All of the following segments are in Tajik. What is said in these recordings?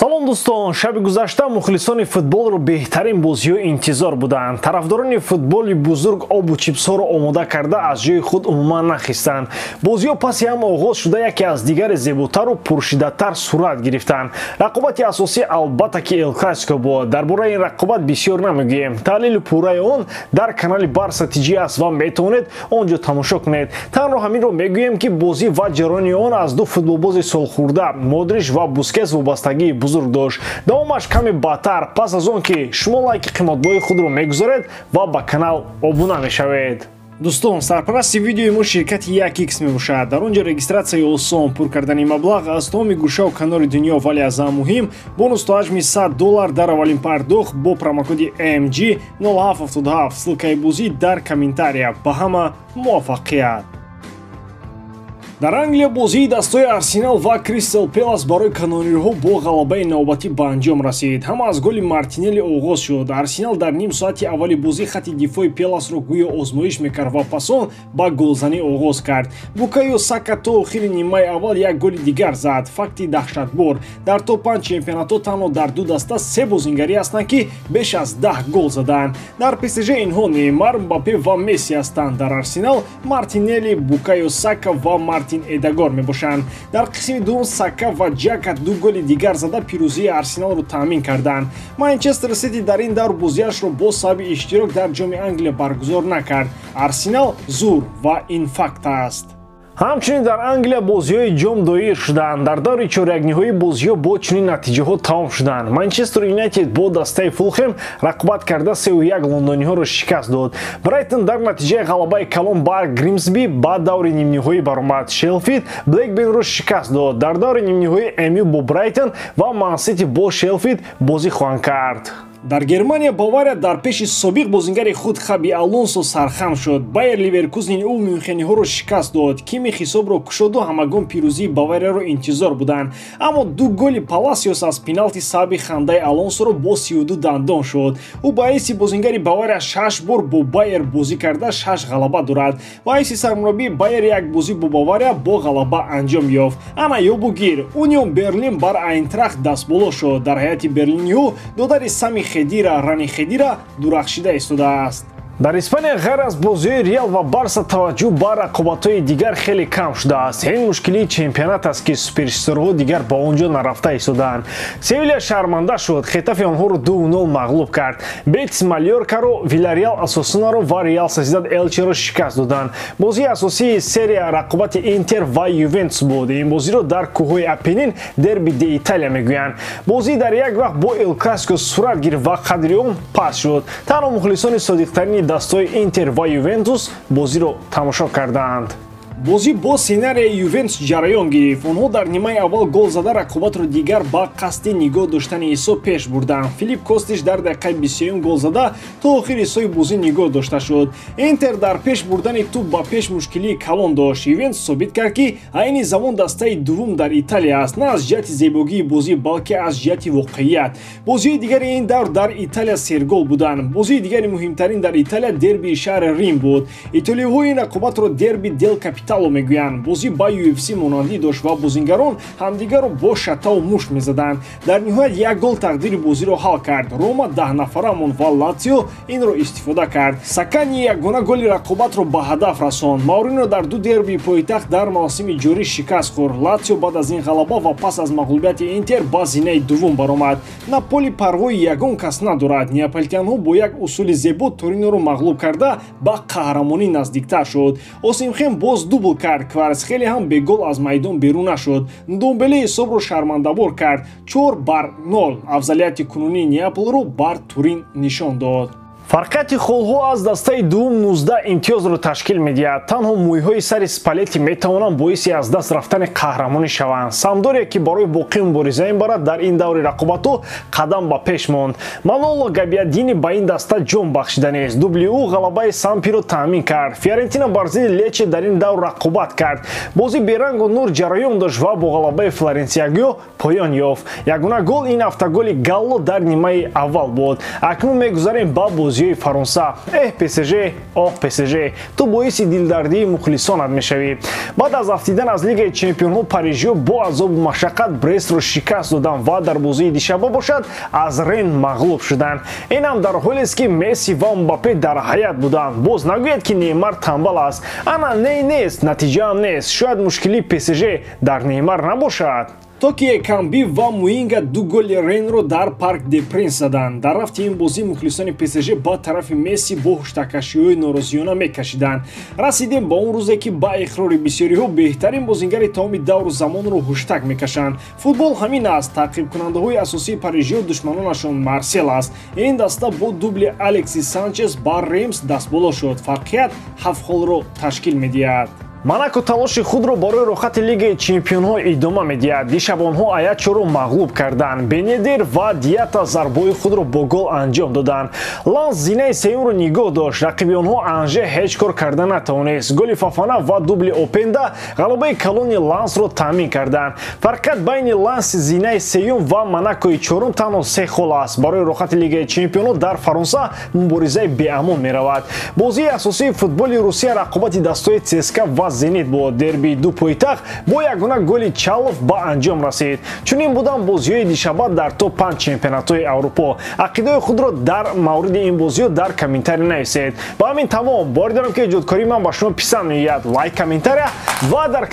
салом дӯстон, шаби гузашта мухлисони футболро беҳтарин бозиҳо интизор буданд. Тарафдорони футболи бузург обу чипсҳоро омода карда аз ҷои худ умуман нахистанд. Бозиҳо паси ҳам оғоз шуда яке аз дигаре зеботару пуршидатар сурат гирифтанд. Рақобати асосӣ албатта ки Эл Классико буд. Дар бораи ин рақобат бисёр намегӯем. Таҳлили пурраи он дар канали Барса TG аст ва метавонед он ҷо тамошо кунед. Танро ҳаминро мегӯем ки бозӣ ва ҷарони он аз ду футболбози солхӯрда Модрич ва Бускетс вобастагии бузург дошт. Давомаш каме бадтар пас аз он ки шумо лайки қиматбоҳи худро мегузоред ва ба канал обуна мешавед. Дӯстон, сарпарасти видеои мо ширкати 1x мебошад. Дар он ҷо регистратсияи осон, пур кардани маблағ аз тамоми гӯшаву канори дунё, вале аз ҳам муҳим бонус то ҳаҷми $100 дар аввалин пардохт бо промокоди AMG 0777. Ссилкаи бозӣ дар комментария. Ба ҳама муваффақият. Дар Англия бозии дастаи Арсенал ва Кристал Пэлас барои канонироҳо бо ғалабаи навбатӣ ба анҷом расид. Ҳама аз голи Мартинелли оғоз шуд. Арсенал дар ним соати аввали бозӣ хатти дифои Пэласро гӯё озмоиш мекард ва пасон ба голзанӣ оғоз кард. Букайо Сака то охири нимаи аввал як голи дигар зад. Факти даҳшатбор. Дар топ-5 чемпионатҳо танҳо дар ду даста се бозингарӣ ҳастанд ки беш аз 10 гол заданд. Дар ПСЖ инҳо Неймар, Мбаппе ва Месси ҳастанд. Дар Арсенал Мартинелли, Букайо Сака ва Мартин Эдегор мебошанд. Дар қисми дуввум Сака ва Ҷака ду голи дигар зада пирӯзии Арсеналро таъмин карданд. Манчестер Сити дар ин давр бозиашро бо сабаби иштирок дар ҷоми Англия баргузор накард. Арсенал зур ва инфакт аст. ҳамчунин дар Англия бозиҳои ҷом доир шуданд. Дар даври чорякниҳои бозиҳо бо чунин натиҷаҳо тамом шуданд. Манчестер Юнайтед бо дастаи Фулхэм рақобат карда 3-1 лондониҳоро шикаст дод. Брайтон дар натиҷаи ғалабаи калон бар Гримсби ба даври нимниҳоӣ баромад. Шелфилд Блекбернро шикаст дод. Дар даври нимниҳоӣ МЮ бо Брайтон ва Ман Сити бо Шелфилд бозӣ хоҳанд кард. Дар Германия Бавария дар пеши собиқ бозингари худ Хаби Алонсо сархам шуд. Байер Ливеркузен ӯ Мюнхениҳоро шикаст дод. Кими хисобро кушоду ҳамагон пирӯзии Баварияро интизор буданд. Аммо ду голи Паласиос аз пеналти сабаби хандаи Алонсоро бо 32 дандон шуд. Ӯ ба ҳайси бозингари Бавария 6 бор бо Байер бозӣ карда 6 ғалаба дорад. Ба ҳайси сармураббии Байер як бозӣ бо Бавария бо ғалаба анҷом ёфт. Ана ёбугир Унион Берлин бар Айнтрахт дастболо шуд. Дар ҳайати берлиниҳо додари Сами Хедира Рани Хедира дурахшида истодааст. Дар Испания ғайр аз бозиҳои Реал ва Барса таваҷҷӯҳ ба рақобатҳои дигар хеле кам шудааст. Ин мушкилии чемпионат аст ки суперисторҳо дигар ба он ҷо нарафта истодаанд. Севилия шарманда шуд. Хетафи онҳоро 2-0 мағлуб кард. Бетис Малёркаро, Виларреал Осасунаро ва Реал Сосидад Элчеро шикаст доданд. Бозии асосии серия рақобати Интер ва Ювентус буд. Ин бозиро дар кӯҳҳои Апенин дерби де Италия мегӯянд. Бозӣ дар як вақт бо Эл Классико сурат гирифт ва қадри он паст шуд. Танҳо мухлисони содиқтарини дастои Интер ва Ювентус бозиро тамошо карданд. бозӣ бо сценарияи Ювентус ҷараён гирифт. Онҳо дар нимаи аввал гол зада рақобатро дигар ба қасди нигоҳ доштани ҳисоб пеш бурданд. Филип Костич дар дақиқаи 21 гол зада то охири ҳисоби бозӣ нигоҳ дошта шуд. Интер дар пеш бурдани туп ба пеш мушкилии калон дошт. Ювентус собит кард ки айни замон дастаи дуввум дар Италия аст, на аз ҷиҳати зебогии бозӣ, балки аз ҷиҳати воқеият. Бозии дигари ин давр дар Италия сергол буданд. Бозии дигари муҳимтарин дар Италия дербии шаҳри Рим буд. Итолиёҳо ин рақобатро дерби дел Капитало мегӯянд. Бозӣ ба UFC монандӣ дошт ва бозингарон ҳамдигарро бо шатаву мушт мезаданд. Дар ниҳоят як гол тақдири бозиро ҳал кард. Рома 10 нафара монд ва Латсио инро истифода кард. Сакани ягона голи рақобатро ба ҳадаф расонд. Маурино дар ду дербии пойтахт дар мавсими ҷорӣ шикаст хӯрд. Латсио баъд аз ин ғалаба ва пас аз мағлубияти Интер ба зинаи дуввум баромад. Наполи парвои ягон кас надорад. Неаполитянҳо бо як усули зебо Ториноро мағлуб карда ба қаҳрамонӣ наздиктар шуд. Осимхен боз дубл кард. Кварцхелия ҳам бегол аз майдон берун нашуд. Ндомбеле ҳисобро шармандавор кард. 4-0 афзалияти кунунии Неаполро бар Турин нишон дод. Фарқияти холҳо аз дастаи дуввум 19 имтиёзро ташкил медиҳад. Танҳо мӯйҳои сари Спалетти метавонанд боиси аз даст рафтани қаҳрамонӣ шаванд. Самдория ки барои боқӣ мубориза мебарад дар ин даври рақобатҳо қадам ба пеш монд. Маноло Габиадини ба ин даста ҷон бахшида нест. Дубли ӯ ғалабаи Сампиро таъмин кард. Фиорентина бар зидди Лече дар ин давр рақобат кард. Бозӣ берангу нур ҷараён дошт ва бо ғалабаи Флоренсиягио поён ёфт. Ягона гол ин ҳафта голи Галло дар нимаи аввал буд. Акнун мегузарем ба бозӣ бозиҳои фаронса. ПСЖ ох ПСЖ, ту боиси дилдардии мухлисонат мешавӣ. баъд аз рафтидан аз Лигаи Чемпионҳо парижиҳо бо азобу машаққат Брестро шикаст додан ва дар бозии дишаба бошад аз Рен мағлуб шуданд. Инам дар ҳолест ки Месси ва Мбаппе дар ҳаят буданд. Боз нагӯяд ки Неймар танбал аст. Ана не нест, натиҷаам нест. Шояд мушкили ПСЖ дар Неймар набошад. Токи Экамби ва Муинга ду голи Ренро дар Парк де Принс заданд. Дар рафти ин бозӣ мухлисони ПСЖ ба тарафи Месси бо ҳуштакашиҳои норозиёна мекашиданд. Расидем ба он рӯзе ки ба ихрори бисёриҳо беҳтарин бозингари тамоми давру замонро ҳуштак мекашанд. Футбол ҳамин аст. Таъқибкунандаҳои асосии парижиҳо душманонашон Марсел аст. Ин даста бо дубли Алексис Санчес ба Ремс дастболо шуд. Фарқият 7 холро ташкил медиҳад. Монако талоши худро барои рохати Лигаи Чемпионҳо идома медиҳад. Дишаб онҳо Аячоро мағлуб карданд. Бенедер ва Диата зарбои худро бо гол анҷом доданд. Ланс зинаи сеюмро нигоҳ дошт. Рақиби онҳо Анже ҳеҷ кор карда натавонист. Голи Фафана ва дубли Опенда ғалабаи калони Лансро таъмин карданд. Фарқият байни Ланси зинаи сеюм ва Монакои чорум танҳо 3 хол аст. Барои рохати Лигаи Чемпионҳо дар Фаронса муборизаи беамон меравад. Бозии асосии футболи Русия рақобати дастҳои ЦСКА ва Зенит бо дерби ду пойтахт бо ягона голи Чалов ба анҷом расид. Чунин буданд бозиҳои дишаба дар топ 5 чемпионатҳои Аврупо. Ақидаи худро дар мавриди ин бозиҳо дар комментария нависед. Ба ҳамин тамом бори дорам ки эҷодкории ман ба шумо писанд меояд. Лайк, комментария ва дар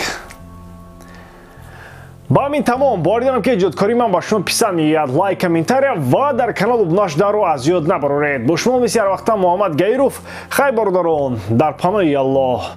Ба ҳамин тамом бори дорам ки эҷодкории ман ба шумо писанд меояд. Лайк, комментария ва дар каналу Бунашдаро аз ёд набароред. Бо шумо мисли ҳар вақта Муҳаммад Гаиров. Хай бородарон дар паноҳи Аллоҳ.